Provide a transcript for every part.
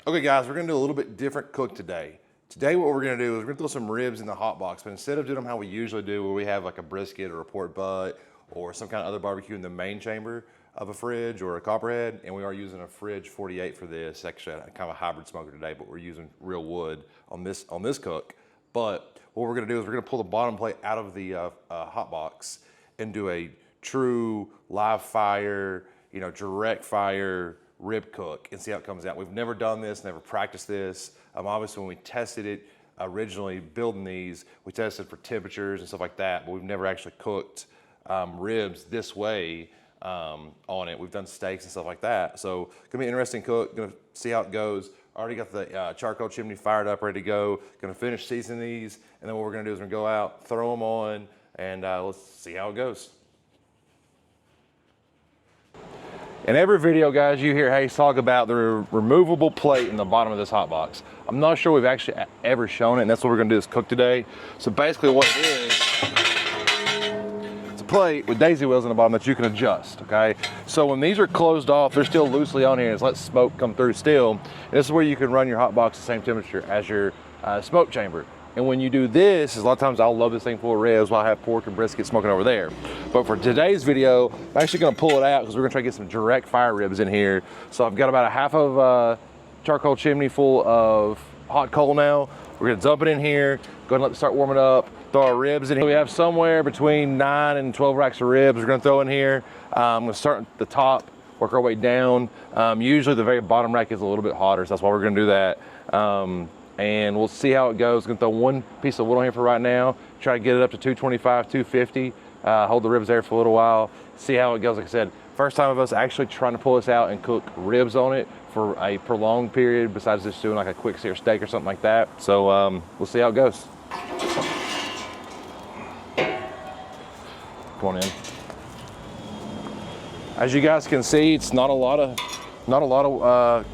Okay guys, we're gonna do a little bit different cook today. Today what we're gonna do is we're gonna throw some ribs in the hot box, but instead of doing them how we usually do, where we have like a brisket or a pork butt or some kind of other barbecue in the main chamber of a fridge or a copperhead, and we are using a fridge 48 for this, actually kind of a hybrid smoker today, but we're using real wood on this cook. But what we're gonna do is we're gonna pull the bottom plate out of the hot box and do a true live fire, direct fire rib cook and see how it comes out. We've never done this, never practiced this. Obviously when we tested it originally building these, we tested for temperatures and stuff like that, but we've never actually cooked ribs this way on it. We've done steaks and stuff like that. So gonna be an interesting cook, gonna see how it goes. Already got the charcoal chimney fired up, ready to go. Gonna finish seasoning these, and then what we're gonna do is we're gonna go out, throw them on, and let's see how it goes. In every video, guys, you hear Hayes talk about the removable plate in the bottom of this hot box. I'm not sure we've actually ever shown it, and that's what we're gonna do is cook today. So basically what it is, it's a plate with daisy wheels in the bottom that you can adjust, okay? So when these are closed off, they're still loosely on here, and it's let smoke come through still. And this is where you can run your hot box the same temperature as your smoke chamber. And when you do this, a lot of times I'll load this thing full of ribs while I have pork and brisket smoking over there. But for today's video, I'm actually gonna pull it out because we're gonna try to get some direct fire ribs in here. So I've got about a half of charcoal chimney full of hot coal now. We're gonna dump it in here, go ahead and let it start warming up, throw our ribs in here. We have somewhere between 9 and 12 racks of ribs we're gonna throw in here. I'm gonna start at the top, work our way down. Usually the very bottom rack is a little bit hotter, so that's why we're gonna do that. And we'll see how it goes. Gonna throw one piece of wood on here for right now, try to get it up to 225, 250, hold the ribs there for a little while, see how it goes. Like I said, first time of us actually trying to pull this out and cook ribs on it for a prolonged period, besides just doing like a quick sear steak or something like that. So we'll see how it goes. Come on in. As you guys can see, it's not a lot of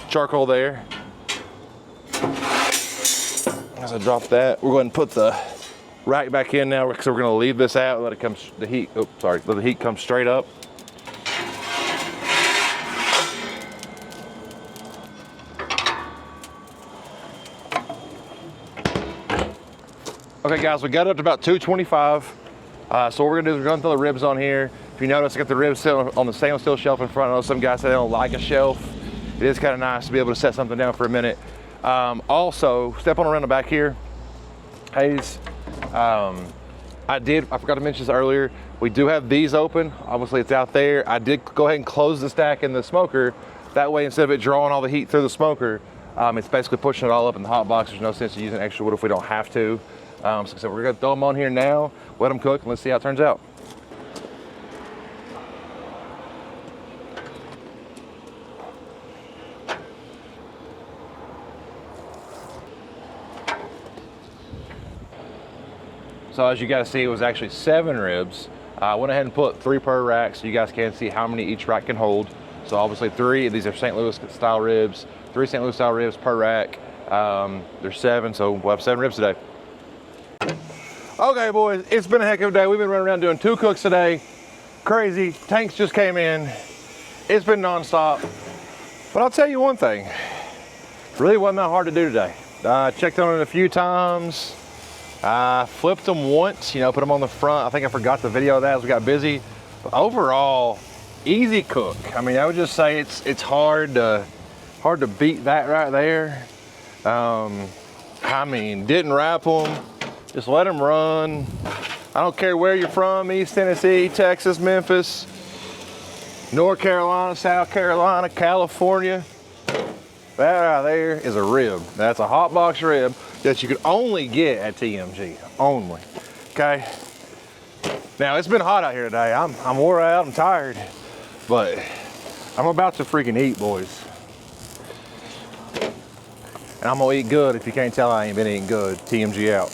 charcoal there. As I drop that, we're going to put the rack back in now, because we're going to leave this out, let it come, let the heat come straight up. Okay guys, we got it up to about 225. So what we're gonna do is we're gonna throw the ribs on here. If you notice, I got the ribs sitting on the stainless steel shelf in front. I know some guys say they don't like a shelf. It is kind of nice to be able to set something down for a minute. Also, step on around the back here, Hayes. I forgot to mention this earlier. We do have these open. Obviously it's out there. I did go ahead and close the stack in the smoker. That way, instead of it drawing all the heat through the smoker, it's basically pushing it all up in the hot box. There's no sense in using extra wood if we don't have to. So we're gonna throw them on here now, let them cook, and let's see how it turns out. So as you guys see, it was actually 7 ribs. I went ahead and put 3 per rack so you guys can see how many each rack can hold. So obviously 3, these are St. Louis style ribs, 3 St. Louis style ribs per rack. There's 7, so we'll have 7 ribs today. Okay boys, it's been a heck of a day. We've been running around doing 2 cooks today. Crazy, tanks just came in. It's been nonstop. But I'll tell you one thing, really wasn't that hard to do today. Checked on it a few times. Flipped them once, put them on the front. I think I forgot the video of that as we got busy. But overall, easy cook. I mean, I would just say it's hard to beat that right there. I mean, didn't wrap them, just let them run. I don't care where you're from, East Tennessee, Texas, Memphis, North Carolina, South Carolina, California. That right there is a rib. That's a hot box rib that you can only get at TMG, only, okay? Now, it's been hot out here today. I'm wore out, I'm tired, but I'm about to freaking eat, boys. And I'm gonna eat good. If you can't tell, I ain't been eating good. TMG out.